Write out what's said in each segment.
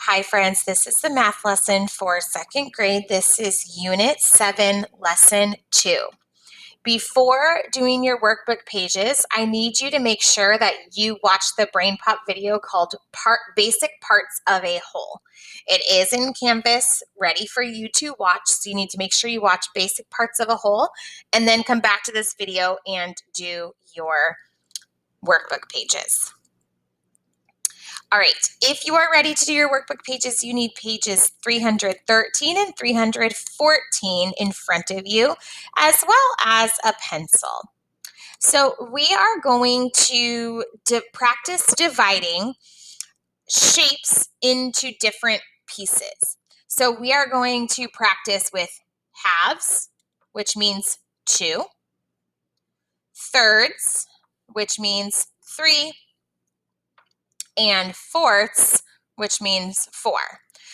Hi friends, this is the math lesson for second grade. This is Unit 7, Lesson 2. Before doing your workbook pages, I need you to make sure that you watch the Brain Pop video called Basic Parts of a Whole. It is in Canvas, ready for you to watch, so you need to make sure you watch Basic Parts of a Whole, and then come back to this video and do your workbook pages. All right, if you are ready to do your workbook pages, you need pages 313 and 314 in front of you, as well as a pencil. So we are going to practice dividing shapes into different pieces. So we are going to practice with halves, which means 2, thirds, which means 3, and fourths, which means 4.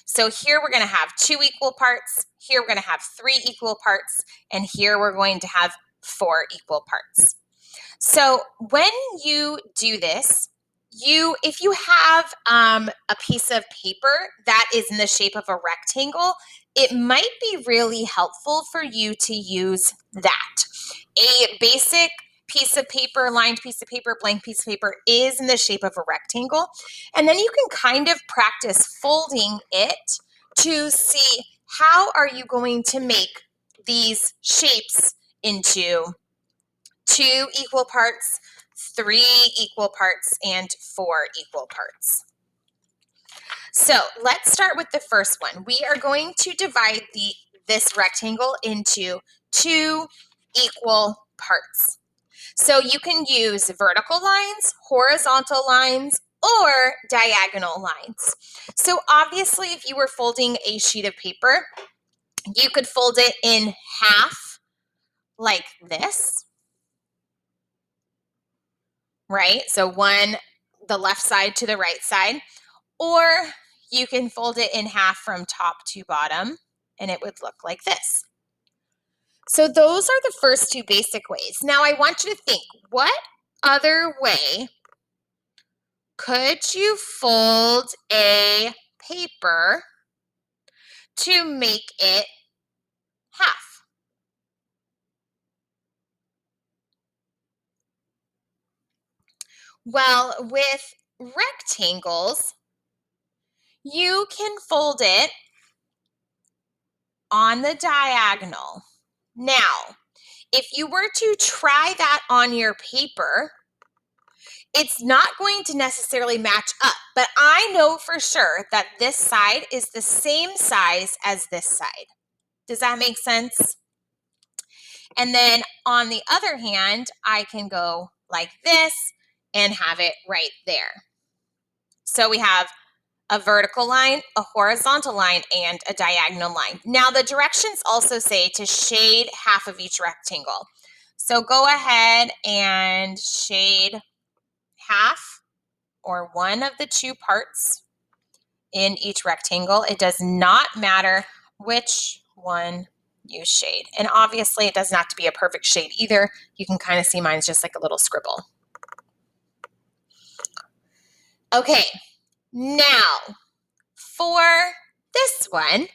So here we're going to have 2 equal parts, here we're going to have 3 equal parts, and here we're going to have 4 equal parts. So when you do this, if you have a piece of paper that is in the shape of a rectangle, it might be really helpful for you to use that. A basic piece of paper, lined piece of paper, blank piece of paper is in the shape of a rectangle. And then you can kind of practice folding it to see how are you going to make these shapes into 2 equal parts, 3 equal parts, and 4 equal parts. So let's start with the first one. We are going to divide this rectangle into 2 equal parts. So you can use vertical lines, horizontal lines, or diagonal lines. So obviously, if you were folding a sheet of paper, you could fold it in half like this, right? So the left side to the right side, or you can fold it in half from top to bottom, and it would look like this. So those are the first 2 basic ways. Now I want you to think, what other way could you fold a paper to make it half? Well, with rectangles, you can fold it on the diagonal. Now, if you were to try that on your paper, it's not going to necessarily match up, but I know for sure that this side is the same size as this side. Does that make sense? And then on the other hand, I can go like this and have it right there. So we have a vertical line, a horizontal line, and a diagonal line. Now the directions also say to shade half of each rectangle. So go ahead and shade half or one of the 2 parts in each rectangle. It does not matter which one you shade. And obviously it doesn't have to be a perfect shade either. You can kind of see mine's just like a little scribble. Okay, now for this one,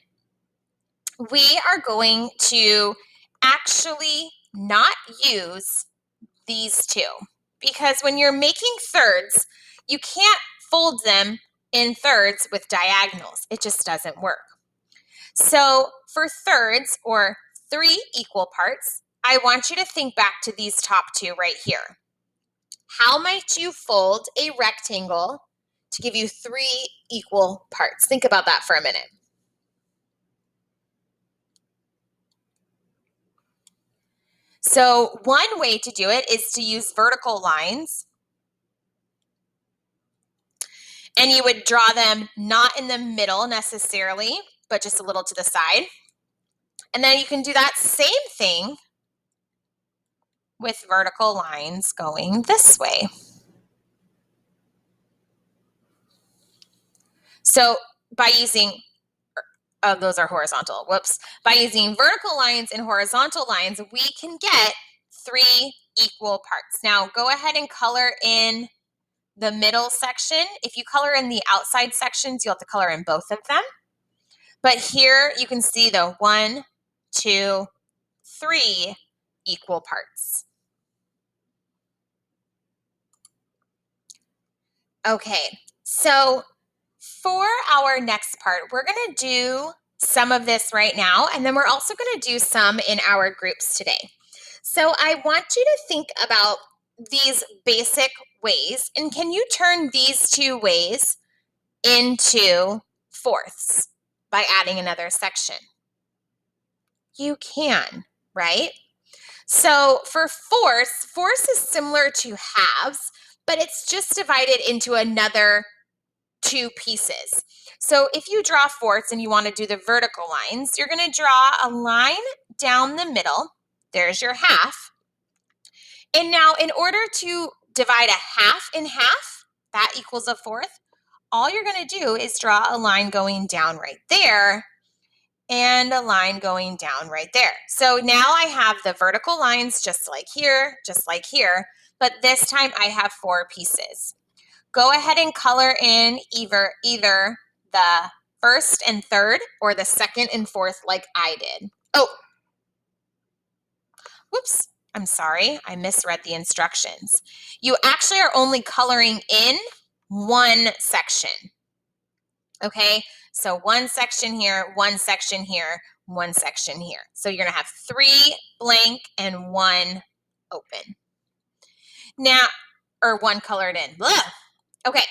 we are going to actually not use these 2 because when you're making thirds, you can't fold them in thirds with diagonals. It just doesn't work. So for thirds or 3 equal parts, I want you to think back to these top 2 right here. How might you fold a rectangle to give you 3 equal parts? Think about that for a minute. So one way to do it is to use vertical lines. And you would draw them not in the middle necessarily, but just a little to the side. And then you can do that same thing with vertical lines going this way. So by using, those are horizontal, whoops. By using vertical lines and horizontal lines, we can get 3 equal parts. Now go ahead and color in the middle section. If you color in the outside sections, you'll have to color in both of them. But here you can see the 1, 2, 3 equal parts. Okay, so for our next part, we're going to do some of this right now, and then we're also going to do some in our groups today. So I want you to think about these basic ways, and can you turn these two ways into fourths by adding another section? You can, right? So for fourths is similar to halves, but it's just divided into another two pieces. So if you draw fourths and you want to do the vertical lines, you're going to draw a line down the middle. There's your half. And now in order to divide a half in half, that equals a fourth, all you're going to do is draw a line going down right there and a line going down right there. So now I have the vertical lines just like here, but this time I have 4 pieces. Go ahead and color in either the first and third or the second and fourth like I did. Oh, whoops, I'm sorry, I misread the instructions. You actually are only coloring in one section. Okay, so one section here, one section here, one section here. So you're gonna have 3 blank and 1 open. Now, or 1 colored in. Blah. Okay,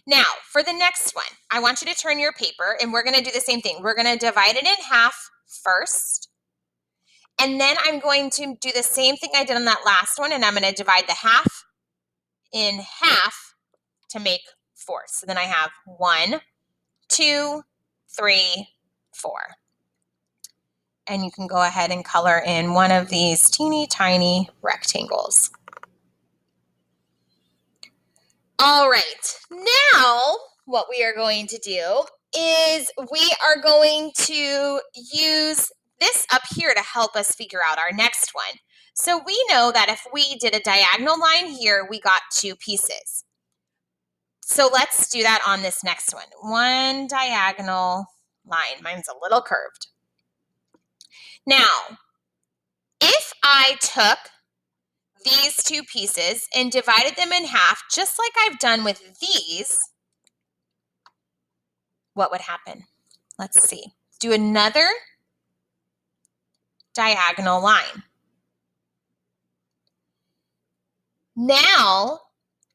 now for the next one, I want you to turn your paper and we're gonna do the same thing. We're gonna divide it in half first. And then I'm going to do the same thing I did on that last one, and I'm gonna divide the half in half to make 4. So then I have 1, 2, 3, 4. And you can go ahead and color in one of these teeny tiny rectangles. All right, now what we are going to do is we are going to use this up here to help us figure out our next one. So we know that if we did a diagonal line here, we got 2 pieces. So let's do that on this next one. One diagonal line. Mine's a little curved. Now, if I took these 2 pieces and divided them in half, just like I've done with these, what would happen? Let's see. Do another diagonal line. Now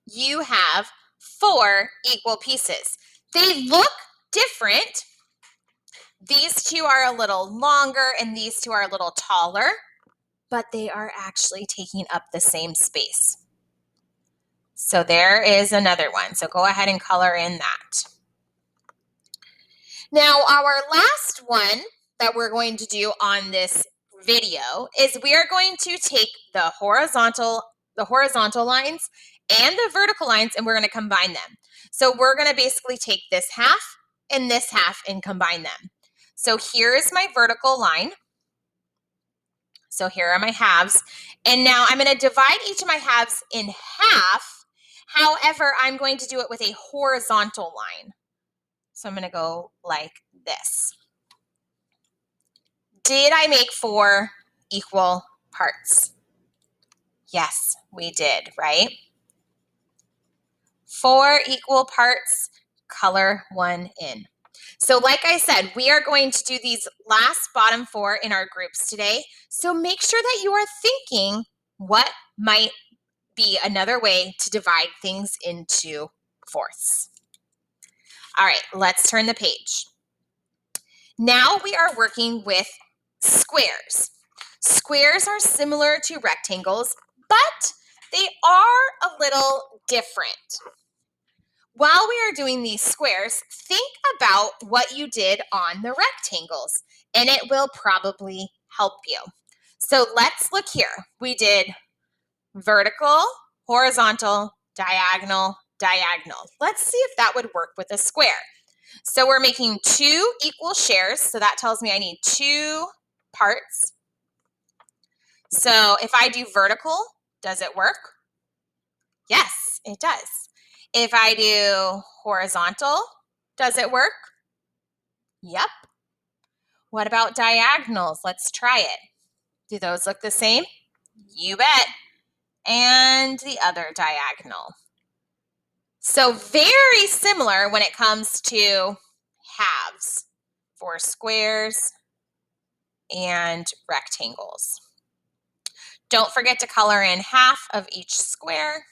you have 4 equal pieces. They look different. These 2 are a little longer and these 2 are a little taller, but they are actually taking up the same space. So there is another one. So go ahead and color in that. Now, our last one that we're going to do on this video is we are going to take the horizontal lines and the vertical lines, and we're going to combine them. So we're going to basically take this half and combine them. So here is my vertical line. So here are my halves. And now I'm going to divide each of my halves in half. However, I'm going to do it with a horizontal line. So I'm going to go like this. Did I make 4 equal parts? Yes, we did, right? 4 equal parts, color 1 in. So like I said, we are going to do these last bottom 4 in our groups today. So make sure that you are thinking what might be another way to divide things into fourths. All right, let's turn the page. Now we are working with squares. Squares are similar to rectangles, but they are a little different. While we are doing these squares, think about what you did on the rectangles, and it will probably help you. So let's look here. We did vertical, horizontal, diagonal, diagonal. Let's see if that would work with a square. So we're making 2 equal shares. So that tells me I need 2 parts. So if I do vertical, does it work? Yes, it does. If I do horizontal, does it work? Yep. What about diagonals? Let's try it. Do those look the same? You bet. And the other diagonal. So very similar when it comes to halves for squares and rectangles. Don't forget to color in half of each square.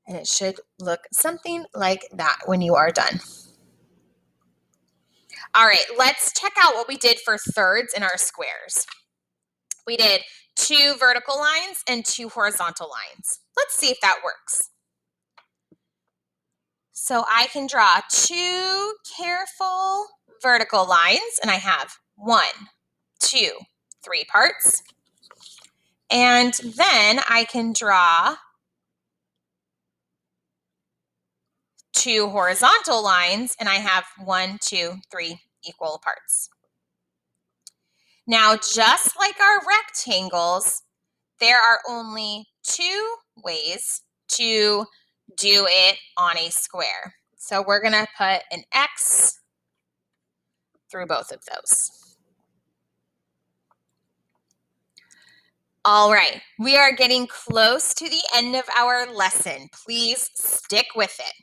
And it should look something like that when you are done. All right, let's check out what we did for thirds in our squares. We did 2 vertical lines and 2 horizontal lines. Let's see if that works. So I can draw 2 careful vertical lines, and I have 1, 2, 3 parts. And then I can draw 2 horizontal lines, and I have 1, 2, 3 equal parts. Now, just like our rectangles, there are only 2 ways to do it on a square. So we're going to put an X through both of those. All right, we are getting close to the end of our lesson. Please stick with it.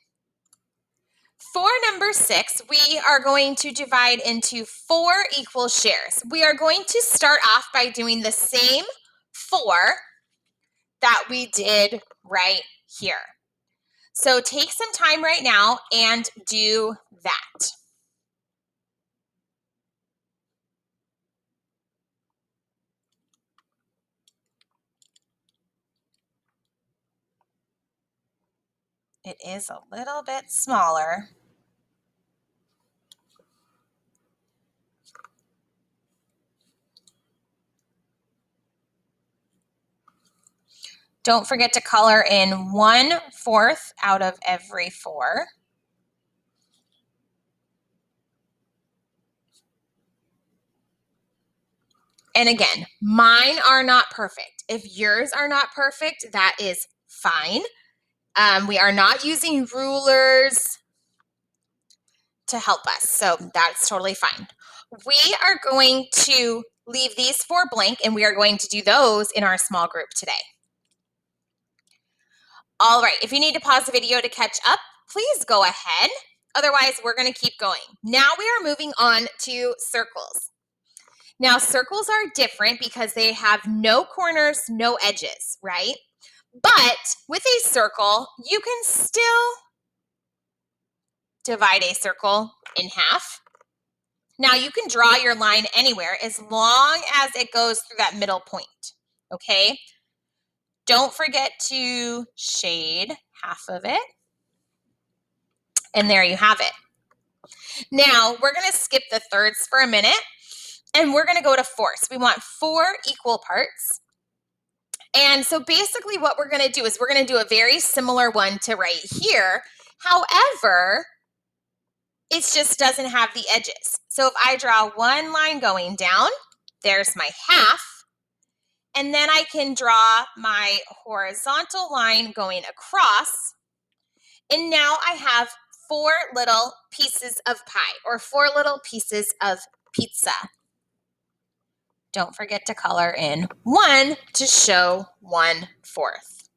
For number 6, we are going to divide into 4 equal shares. We are going to start off by doing the same 4 that we did right here. So take some time right now and do that. It is a little bit smaller. Don't forget to color in 1/4 out of every 4. And again, mine are not perfect. If yours are not perfect, that is fine. We are not using rulers to help us, so that's totally fine. We are going to leave these 4 blank, and we are going to do those in our small group today. All right, if you need to pause the video to catch up, please go ahead. Otherwise, we're going to keep going. Now we are moving on to circles. Now, circles are different because they have no corners, no edges, right? But with a circle, you can still divide a circle in half. Now, you can draw your line anywhere as long as it goes through that middle point, okay? Don't forget to shade half of it. And there you have it. Now, we're going to skip the thirds for a minute, and we're going to go to fourths. We want 4 equal parts. And so basically what we're going to do is we're going to do a very similar one to right here. However, it just doesn't have the edges. So if I draw one line going down, there's my half. And then I can draw my horizontal line going across. And now I have 4 little pieces of pie or 4 little pieces of pizza. Don't forget to color in 1 to show 1/4.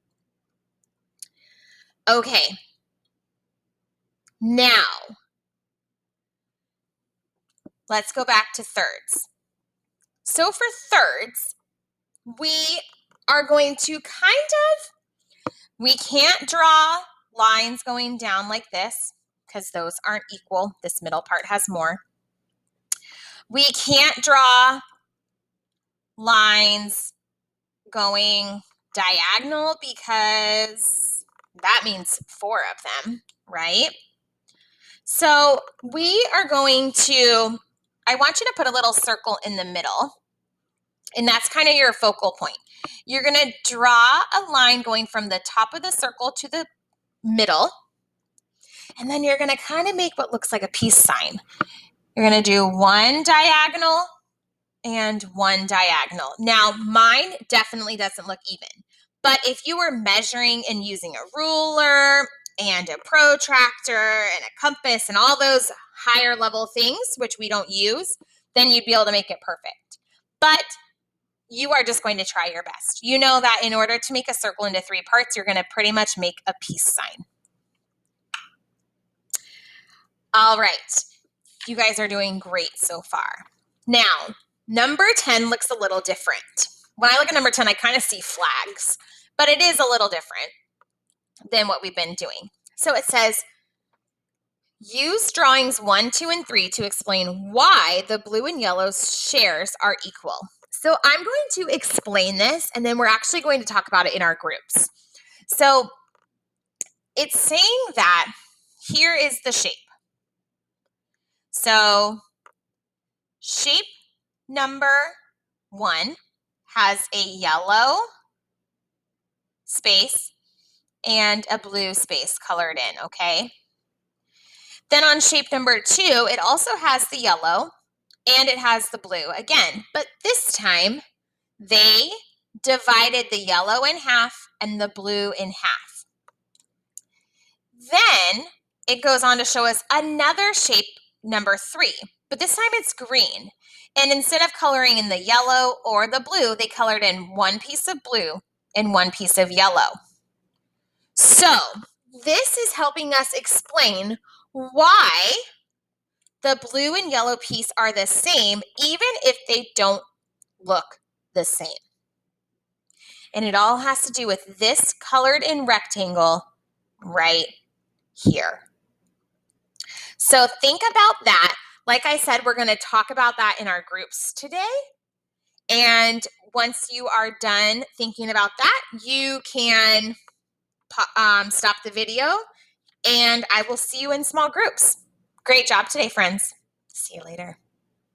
Okay, now let's go back to thirds. So for thirds, we are going to we can't draw lines going down like this because those aren't equal. This middle part has more. We can't draw lines going diagonal because that means 4 of them, right? So we are going to, I want you to put a little circle in the middle, and that's kind of your focal point. You're going to draw a line going from the top of the circle to the middle, and then you're going to kind of make what looks like a peace sign. You're going to do 1 diagonal and 1 diagonal. Now, mine definitely doesn't look even, But if you were measuring and using a ruler and a protractor and a compass and all those higher level things, which we don't use, then you'd be able to make it perfect. But you are just going to try your best. You know that in order to make a circle into 3 parts, you're going to pretty much make a peace sign. All right. You guys are doing great so far. Now, number 10 looks a little different. When I look at number 10, I kind of see flags, but it is a little different than what we've been doing. So it says, use drawings 1, 2, and 3 to explain why the blue and yellow shares are equal. So I'm going to explain this, and then we're actually going to talk about it in our groups. So it's saying that here is the shape. So shape number 1 has a yellow space and a blue space colored in, okay? Then on shape number 2, it also has the yellow and it has the blue again, but this time they divided the yellow in half and the blue in half. Then it goes on to show us another shape number 3, but this time it's green. And instead of coloring in the yellow or the blue, they colored in one piece of blue and one piece of yellow. So this is helping us explain why the blue and yellow piece are the same, even if they don't look the same. And it all has to do with this colored in rectangle right here. So think about that. Like I said, we're going to talk about that in our groups today. And once you are done thinking about that, you can stop the video and I will see you in small groups. Great job today, friends. See you later.